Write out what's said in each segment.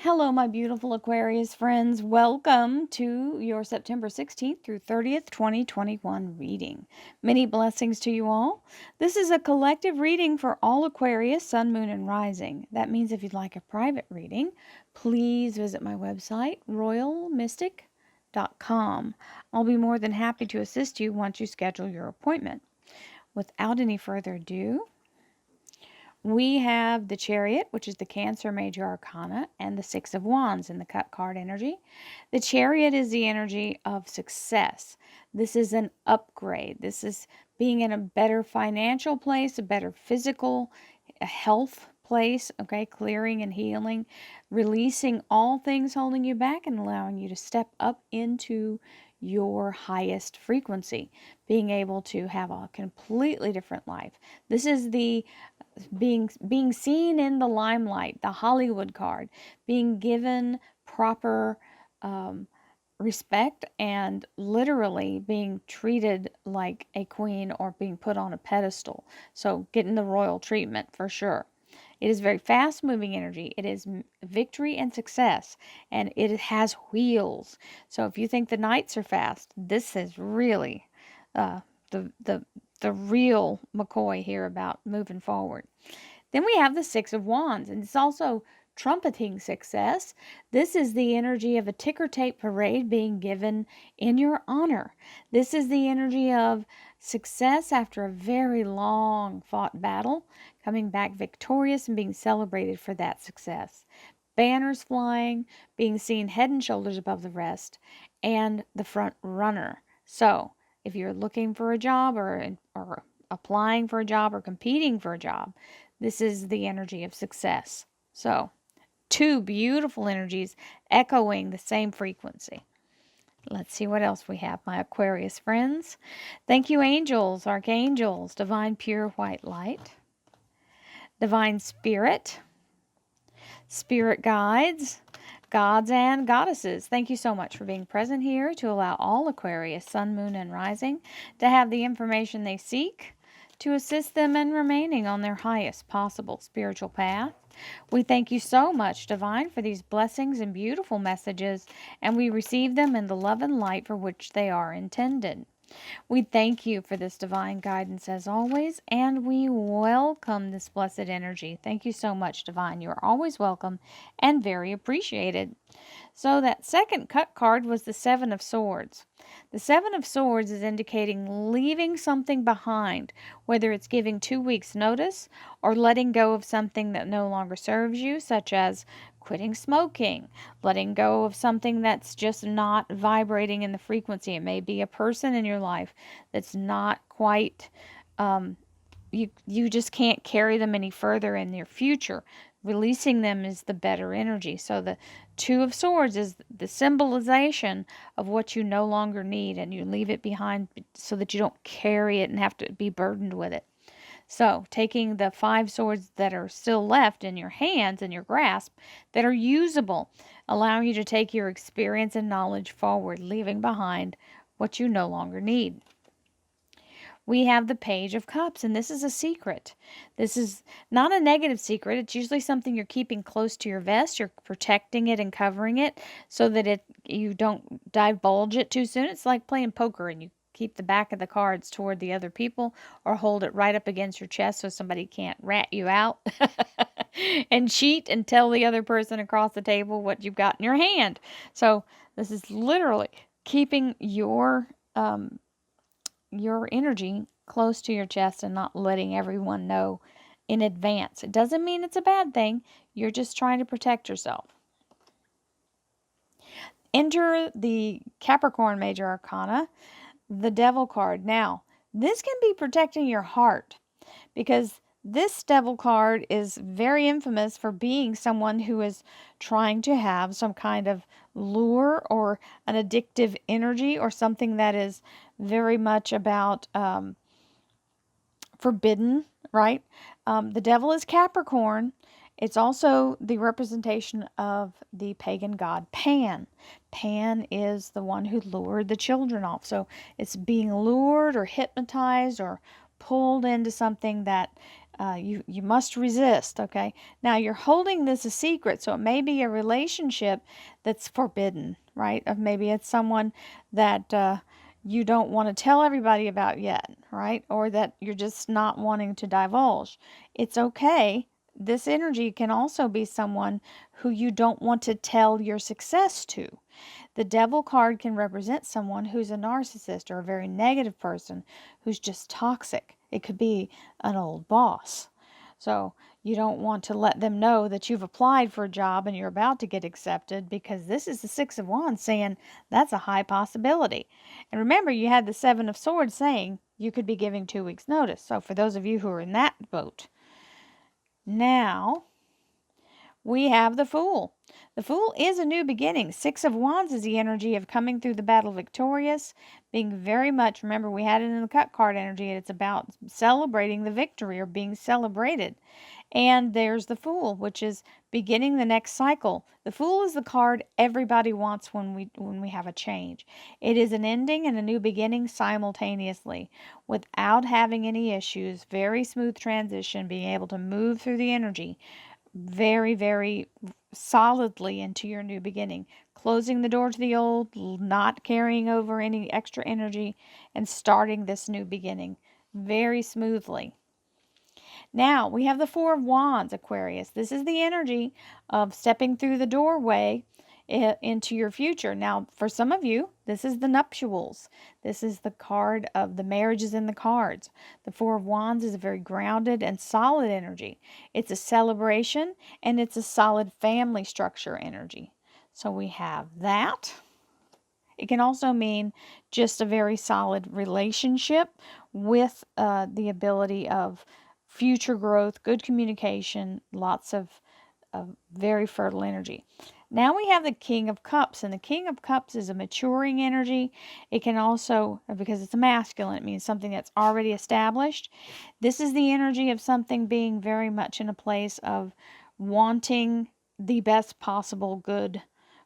Hello, my beautiful Aquarius friends. Welcome to your September 16th through 30th, 2021 reading. Many blessings to you all. This is a collective reading for all Aquarius, Sun, Moon, and Rising. That means if you'd like a private reading, please visit my website, royalmystic.com. I'll be more than happy to assist you once you schedule your appointment. Without any further ado, we have the Chariot, which is the Cancer Major Arcana, and the Six of Wands in the Cut card energy. The Chariot is the energy of success. This is an upgrade. This is being in a better financial place, a better physical health place, okay? Clearing and healing, releasing all things holding you back and allowing you to step up into your highest frequency, being able to have a completely different life. This is the being seen in the limelight, the Hollywood card, being given proper respect and literally being treated like a queen or being put on a pedestal. So getting the royal treatment for sure. It is very fast moving energy. It is victory and success, and it has wheels. So if you think the Knights are fast, this is really the real McCoy here about moving forward. Then we have the Six of Wands, and it's also trumpeting success. This is the energy of a ticker tape parade being given in your honor. This is the energy of success after a very long fought battle, coming back victorious and being celebrated for that success. Banners flying, being seen head and shoulders above the rest, and the front runner. So, if you're looking for a job or applying for a job or competing for a job, this is the energy of success. So, two beautiful energies echoing the same frequency. Let's see what else we have, my Aquarius friends. Thank you, angels, archangels, divine pure white light, divine spirit, spirit guides, gods and goddesses. Thank you so much for being present here to allow all Aquarius, Sun, Moon, and Rising to have the information they seek to assist them in remaining on their highest possible spiritual path. We thank you so much, Divine, for these blessings and beautiful messages, and we receive them in the love and light for which they are intended. We thank you for this divine guidance as always, and we welcome this blessed energy. Thank you so much, Divine. You're always welcome and very appreciated. So that second cut card was the Seven of Swords. The Seven of Swords is indicating leaving something behind, whether it's giving 2 weeks notice or letting go of something that no longer serves you, such as quitting smoking, letting go of something that's just not vibrating in the frequency. It may be a person in your life that's not quite, you just can't carry them any further in your future. Releasing them is the better energy. So the Two of Swords is the symbolization of what you no longer need, and you leave it behind so that you don't carry it and have to be burdened with it. So, taking the 5 swords that are still left in your hands and your grasp that are usable, allowing you to take your experience and knowledge forward, leaving behind what you no longer need. We have the Page of Cups, and this is a secret. This is not a negative secret. It's usually something you're keeping close to your vest. You're protecting it and covering it so that you don't divulge it too soon. It's like playing poker, and you keep the back of the cards toward the other people or hold it right up against your chest so somebody can't rat you out and cheat and tell the other person across the table what you've got in your hand. So this is literally keeping your energy close to your chest and not letting everyone know in advance. It doesn't mean it's a bad thing. You're just trying to protect yourself. Enter the Capricorn Major Arcana, the Devil card. Now, this can be protecting your heart because this Devil card is very infamous for being someone who is trying to have some kind of lure or an addictive energy or something that is very much about forbidden, right? The devil is Capricorn. It's also the representation of the pagan god Pan. Pan is the one who lured the children off. So it's being lured or hypnotized or pulled into something that You must resist, okay? Now, you're holding this a secret, so it may be a relationship that's forbidden, right? Of maybe it's someone that you don't want to tell everybody about yet, right? Or that you're just not wanting to divulge. It's okay. This energy can also be someone who you don't want to tell your success to. The devil card can represent someone who's a narcissist or a very negative person who's just toxic. It could be an old boss. So you don't want to let them know that you've applied for a job and you're about to get accepted, because this is the Six of Wands saying that's a high possibility. And remember, you had the Seven of Swords saying you could be giving 2 weeks notice. So for those of you who are in that boat. Now, we have the Fool. The Fool is a new beginning. Six of Wands is the energy of coming through the battle victorious, being very much, remember we had it in the cut card energy, it's about celebrating the victory or being celebrated. And there's the Fool, which is beginning the next cycle. The Fool is the card everybody wants when we have a change. It is an ending and a new beginning simultaneously without having any issues. Very smooth transition, being able to move through the energy very, very solidly into your new beginning. Closing the door to the old, not carrying over any extra energy, and starting this new beginning very smoothly. Now, we have the Four of Wands, Aquarius. This is the energy of stepping through the doorway into your future. Now, for some of you, this is the nuptials. This is the card of the marriages in the cards. The Four of Wands is a very grounded and solid energy. It's a celebration and it's a solid family structure energy. So we have that. It can also mean just a very solid relationship with the ability of future growth, good communication, lots of very fertile energy. Now we have the King of Cups, and the King of Cups is a maturing energy. It can also, because it's a masculine, it means something that's already established. This is the energy of something being very much in a place of wanting the best possible good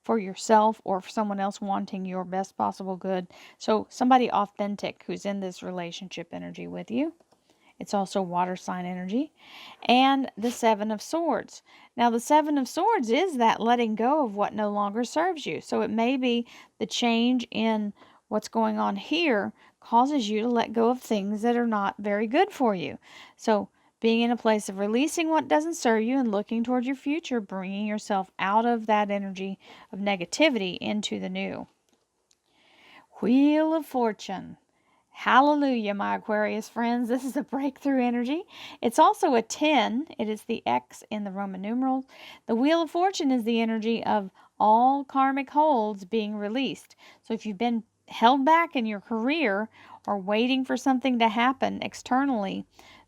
for yourself or for someone else wanting your best possible good. So somebody authentic who's in this relationship energy with you. It's also water sign energy. And the Seven of Swords. Now, the Seven of Swords is that letting go of what no longer serves you. So it may be the change in what's going on here causes you to let go of things that are not very good for you. So being in a place of releasing what doesn't serve you and looking toward your future, bringing yourself out of that energy of negativity into the new. Wheel of Fortune. Hallelujah, my Aquarius friends. This is a breakthrough energy. It's also a 10. It is the X in the Roman numerals. The Wheel of Fortune is the energy of all karmic holds being released. So if you've been held back in your career or waiting for something to happen externally,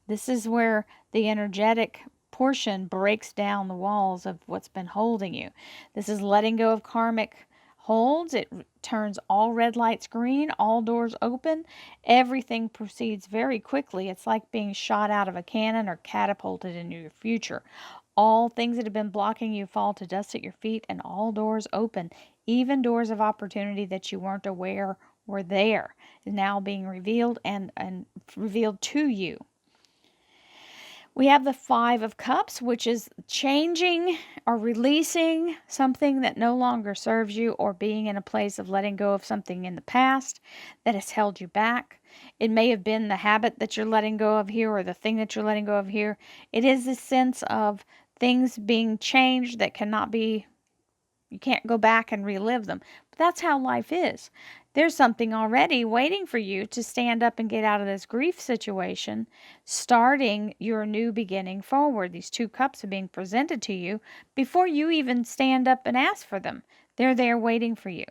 this is where the energetic portion breaks down the walls of what's been holding you. This is letting go of karmic holds. It turns all red lights green, all doors open. Everything proceeds very quickly. It's like being shot out of a cannon or catapulted into your future. All things that have been blocking you fall to dust at your feet, and all doors open. Even doors of opportunity that you weren't aware were there is now being revealed and revealed to you. We have the Five of Cups, which is changing or releasing something that no longer serves you, or being in a place of letting go of something in the past that has held you back. It may have been the habit that you're letting go of here, or the thing that you're letting go of here. It is this sense of things being changed that cannot be, you can't go back and relive them. But that's how life is. There's something already waiting for you to stand up and get out of this grief situation, starting your new beginning forward. These two cups are being presented to you before you even stand up and ask for them. They're there waiting for you.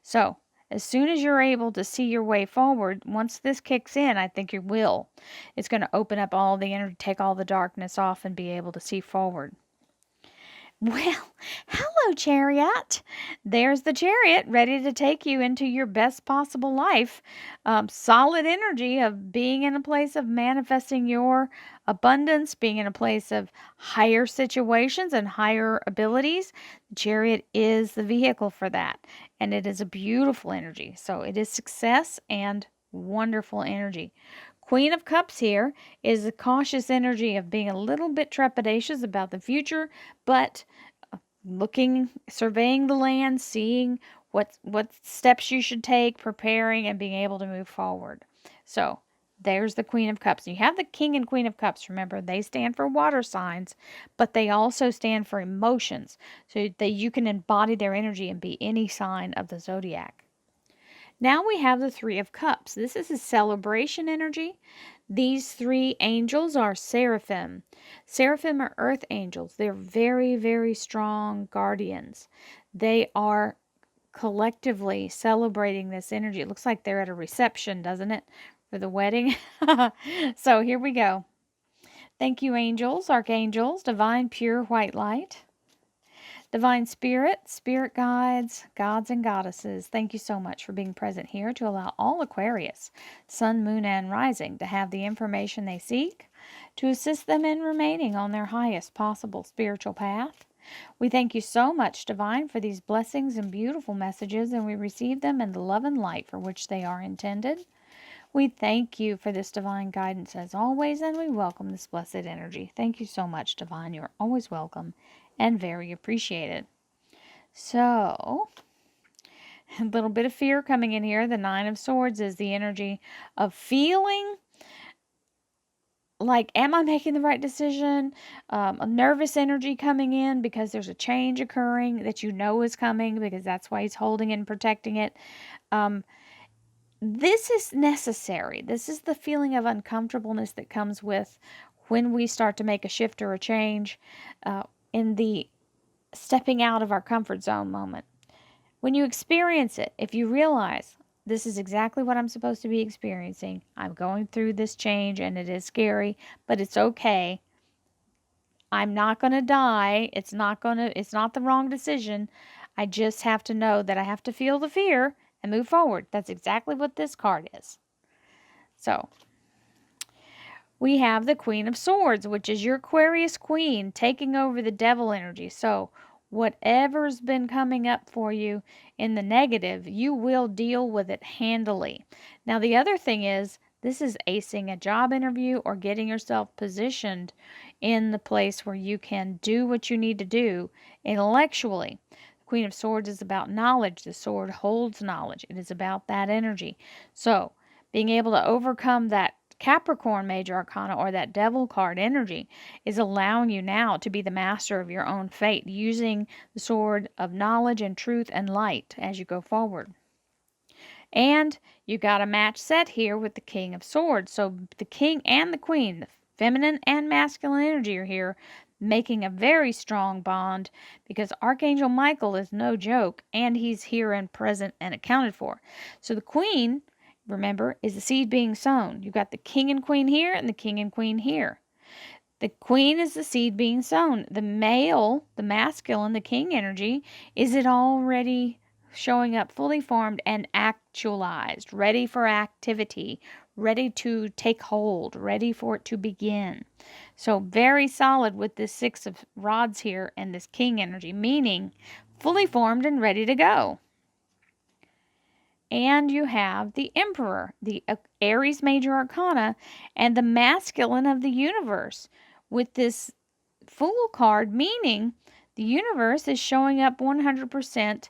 So as soon as you're able to see your way forward, once this kicks in, I think you will. It's going to open up all the energy, take all the darkness off, and be able to see forward. Well, hello, Chariot. There's the Chariot ready to take you into your best possible life. Solid energy of being in a place of manifesting your abundance, being in a place of higher situations and higher abilities. The Chariot is the vehicle for that, and it is a beautiful energy. So it is success and wonderful energy. Queen of Cups here is the cautious energy of being a little bit trepidatious about the future, but surveying the land, seeing what steps you should take, preparing, and being able to move forward. So there's the Queen of Cups. You have the King and Queen of Cups. Remember, they stand for water signs, but they also stand for emotions, so that you can embody their energy and be any sign of the zodiac. Now we have the Three of Cups. This is a celebration energy. These three angels are seraphim. Seraphim are earth angels. They're very, very strong guardians. They are collectively celebrating this energy. It looks like they're at a reception, doesn't it, for the wedding? So here we go. Thank you, angels, archangels, divine, pure white light. Divine Spirit, Spirit guides, gods and goddesses, thank you so much for being present here to allow all Aquarius, Sun, Moon, and Rising to have the information they seek to assist them in remaining on their highest possible spiritual path. We thank you so much, Divine, for these blessings and beautiful messages, and we receive them in the love and light for which they are intended. We thank you for this divine guidance as always, and we welcome this blessed energy. Thank you so much, Divine. You are always welcome and very appreciated. So, a little bit of fear coming in here. The Nine of Swords is the energy of feeling like, am I making the right decision? A nervous energy coming in because there's a change occurring that you know is coming, because that's why he's holding it and protecting it. This is necessary. This is the feeling of uncomfortableness that comes with when we start to make a shift or a change in the stepping out of our comfort zone moment. When you experience it, if you realize this is exactly what I'm supposed to be experiencing, I'm going through this change and it is scary, but it's okay. I'm not going to die. It's not the wrong decision. I just have to know that I have to feel the fear and move forward. That's exactly what this card is. So, we have the Queen of Swords, which is your Aquarius Queen, taking over the devil energy. So, whatever's been coming up for you in the negative, you will deal with it handily. Now, the other thing is, this is acing a job interview or getting yourself positioned in the place where you can do what you need to do intellectually. The Queen of Swords is about knowledge. The sword holds knowledge. It is about that energy. So, being able to overcome that Capricorn major arcana, or that devil card energy, is allowing you now to be the master of your own fate, using the sword of knowledge and truth and light as you go forward. And you got a match set here with the King of Swords. So the King and the Queen, the feminine and masculine energy, are here, making a very strong bond, because Archangel Michael is no joke, and he's here and present and accounted for. So the Queen, remember, is the seed being sown. You've got the King and Queen here and the King and Queen here. The Queen is the seed being sown. The male, the masculine, the King energy, is it already showing up fully formed and actualized, ready for activity, ready to take hold, ready for it to begin. So very solid with this Six of Rods here and this King energy, meaning fully formed and ready to go. And you have the Emperor, the Aries major arcana, and the masculine of the universe with this Fool card, meaning the universe is showing up 100%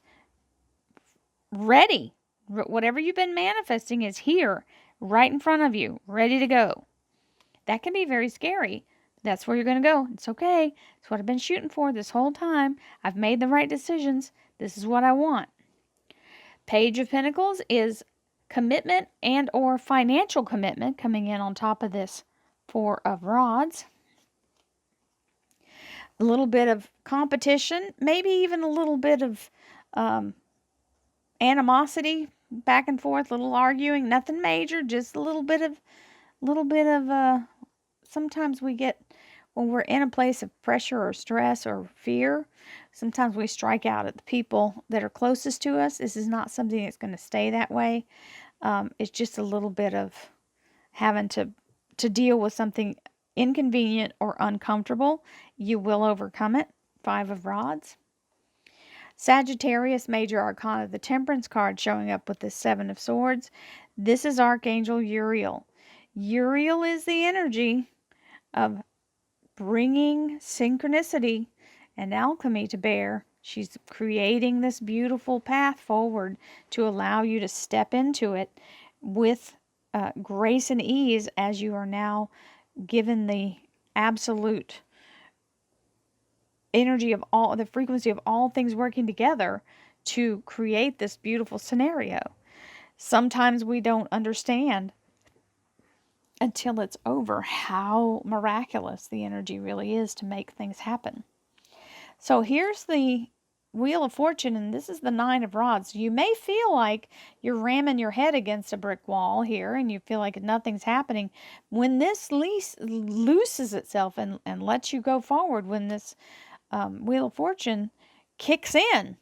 ready. Whatever you've been manifesting is here, right in front of you, ready to go. That can be very scary. That's where you're going to go. It's okay. It's what I've been shooting for this whole time. I've made the right decisions. This is what I want. Page of Pentacles is commitment and or financial commitment coming in on top of this Four of Rods. A little bit of competition, maybe even a little bit of animosity back and forth, little arguing, nothing major, just a little bit of sometimes we get, when we're in a place of pressure or stress or fear, sometimes we strike out at the people that are closest to us. This is not something that's going to stay that way. It's just a little bit of having to deal with something inconvenient or uncomfortable. You will overcome it. Five of Rods. Sagittarius major arcana, the Temperance card showing up with the Seven of Swords. This is Archangel Uriel. Uriel is the energy of bringing synchronicity and alchemy to bear. She's creating this beautiful path forward to allow you to step into it with grace and ease, as you are now given the absolute energy of all, the frequency of all things working together to create this beautiful scenario. Sometimes we don't understand until it's over how miraculous the energy really is to make things happen. So here's the Wheel of Fortune, and this is the Nine of Rods. You may feel like you're ramming your head against a brick wall here, and you feel like nothing's happening. When this looses itself and lets you go forward, when this Wheel of Fortune kicks in,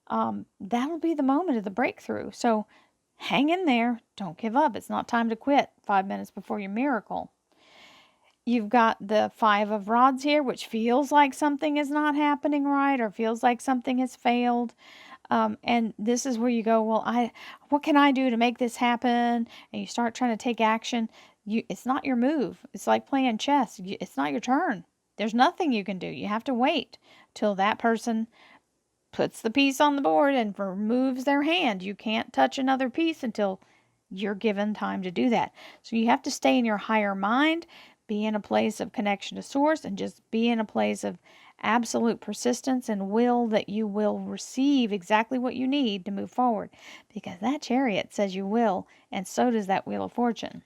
that'll be the moment of the breakthrough. So hang in there. Don't give up. It's not time to quit 5 minutes before your miracle. You've got the Five of Rods here, which feels like something is not happening right, or feels like something has failed. And this is where you go, well, what can I do to make this happen? And you start trying to take action. It's not your move. It's like playing chess. It's not your turn. There's nothing you can do. You have to wait till that person puts the piece on the board and removes their hand. You can't touch another piece until you're given time to do that. So you have to stay in your higher mind, be in a place of connection to source, and just be in a place of absolute persistence and will that you will receive exactly what you need to move forward. Because that Chariot says you will, and so does that Wheel of Fortune.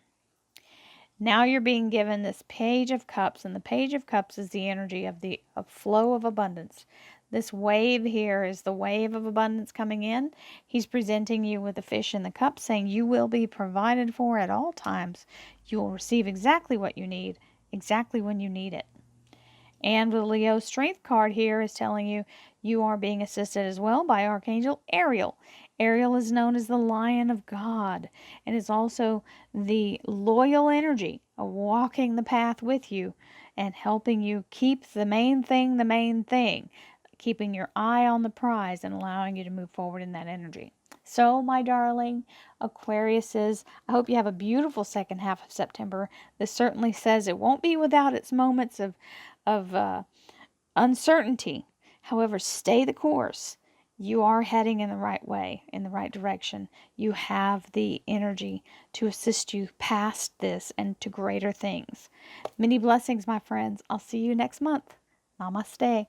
Now you're being given this Page of Cups, and the Page of Cups is the energy of the flow of abundance. This wave here is the wave of abundance coming in. He's presenting you with the fish in the cup, saying you will be provided for at all times. You will receive exactly what you need, exactly when you need it. And the Leo Strength card here is telling you you are being assisted as well by Archangel Ariel. Ariel is known as the Lion of God, and is also the loyal energy of walking the path with you and helping you keep the main thing, keeping your eye on the prize and allowing you to move forward in that energy. So, my darling Aquariuses, I hope you have a beautiful second half of September. This certainly says it won't be without its moments of uncertainty. However, stay the course. You are heading in the right way, in the right direction. You have the energy to assist you past this and to greater things. Many blessings, my friends. I'll see you next month. Namaste.